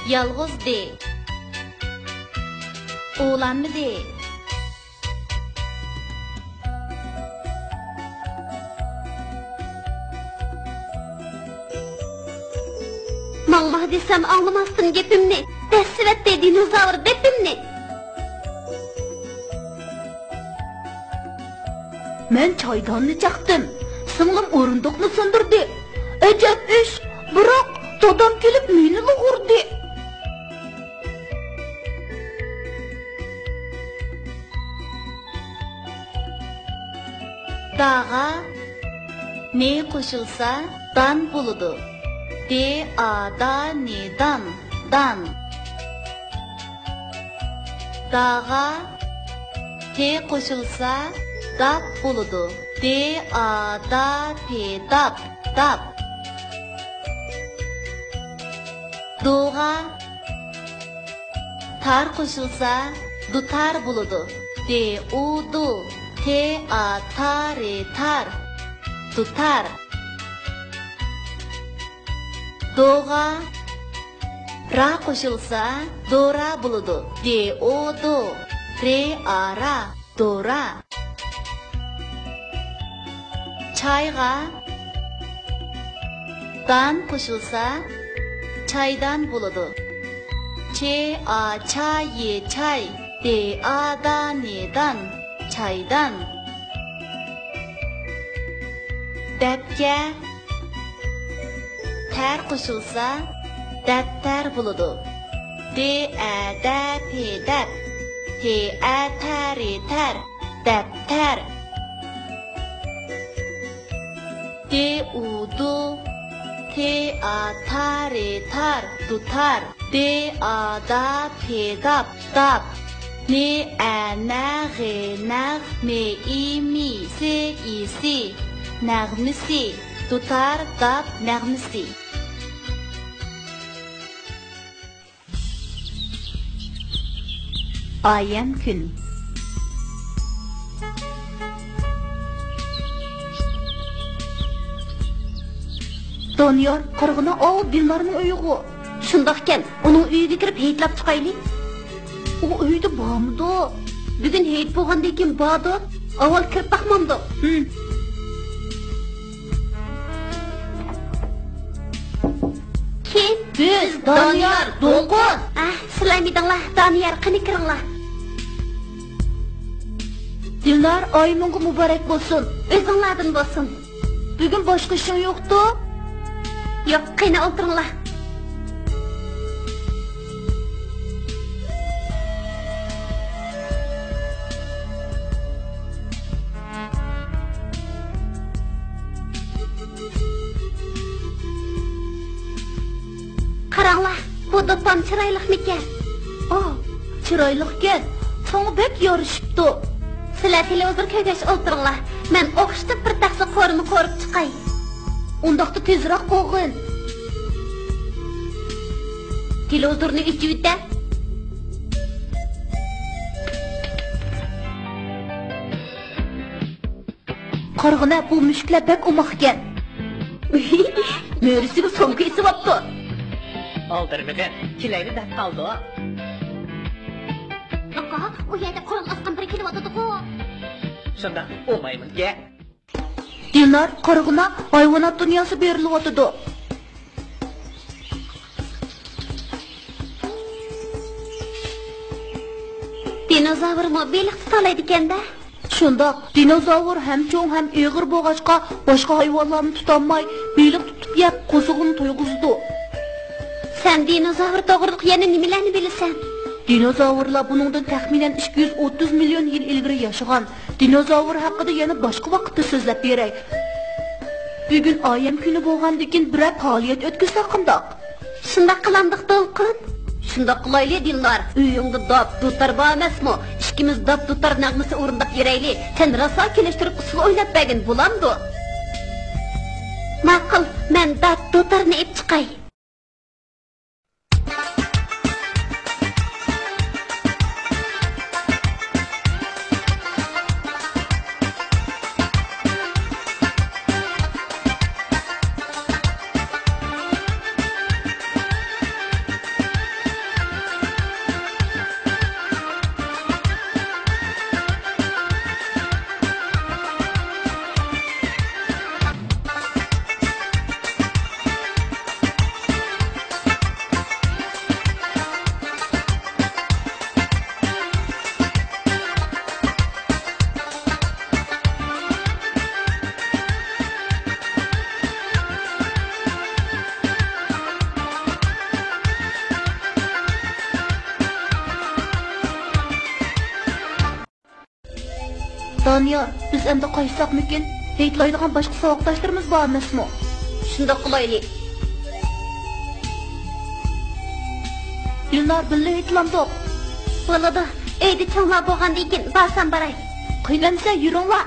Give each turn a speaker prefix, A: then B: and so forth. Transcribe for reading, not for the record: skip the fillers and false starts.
A: Yalğız de. Oğlanmı de.
B: Mağma desem anlamazsın gepimni. Dessivet dinozavr depimni.
C: Men çaydanını çaktım. Singlim o'rindiqni sindirdi. Ajab ish, biroq dadam kelib meni urdi.
A: Dağa ne koşulsa dan buludu. De ada ne dan, dan. Dağa te koşulsa dap buludu. De ada te dap, dap. Doğa tar koşulsa dutar buludu. De udu. Te a tar tar, tutar. Doğa ra koşulsa dora buludu. De o do, re a ra, dora. Çayga dan koşulsa çaydan buludu. Çe a çay çay, de a da ne dan. Çaydan. Depke ter koşulsa depter buludu. De de pe dep, te ter ter, depter. De udu, te tar tar, tutar. De da pe dap, dap. Ne ne ne me i mi se i si nağmisi tutar dap nağmisi.
C: Ayem kun. Doniyor qirg'ini ol Dilnorning uyiga.
B: Shundoqkan, uning uyiga kirib heytlab chiqaylik.
C: O uyda bormidi?
B: Bugun heyt bo'lgandan keyin bordi. Avval kirib baxmamdi. Kim?
C: Biz Doniyor, Do'qoz.
B: Sizlarmidinglar, Doniyor, qani kiringlar.
C: Dilnor, oymunga muborak bo'lsin.
B: O'zinglardan bo'lsin.
C: Bugun boshqa ishing yo'qdi?
B: Yo'q, qani o'tiringlar. Qaranglar, bu do'pam chiroyliqmikan?
C: Chiroyliqkan. Sana bek yorishibdi.
B: Sizlar televizor ko'rgach o'tiringlar. Men o'qishda bir taxsa qo'rimni ko'rib chiqay.
C: Undaqda tezroq qo'g'in.
B: Televizorni ichida.
C: Qarg'ina bu mushuklar bek umoqkan. Mo'risiga so'mka esibapti.
D: Oldirmidi, kilayni dab qoldi.
B: Aka, u yerda qo'l osgan bir kelyotdi-ku.
D: Shunda o'maymiz-ga.
C: Dilnor, qarg'ina hayvonot dunyosi berilyotdi.
B: Dinozavr mo beliq tutolaydi ekanda.
C: Shundoq, dinozavr ham cho'ng ham eg'ir bo'lg'achqa boshqa hayvonlarni tutolmay, beliq tutib yeb qo'zig'ini to'yg'izdi.
B: Sen dinozavr to'g'riliq yana nimalarni bilasan?
C: Dinozavrlar buningdan taxminan 230 million yil ilgari yashagan. Dinozavr haqida yana boshqa vaqtda so'zlab beray. Bugun oyam kuni bo'lgandan keyin bir faoliyat o'tkazsak qandoq?
B: Shundoq qilandiq to'lqin. Shundoq qilayli Dilnor. Uyingda dop tutar bor emasmi? Ikkimiz dop tutar nag'masi o'rindab yurayli. Sen raso kelishtirib usul o'ylab bergin bo'lamdi. Ma'qul, men dop tutarni ib chiqay.
C: Doniyor, biz endi qaytsaqmikin? Deytlaydigan boshqa saboqdoshlarimiz bor emasmi?
B: Shundoq qilaylik.
C: Dilnar billa aytlamdiq.
B: Bo'ladi. Eydi changlar bo'lgandan keyin barsam baray.
C: Qiynalsa yuringlar.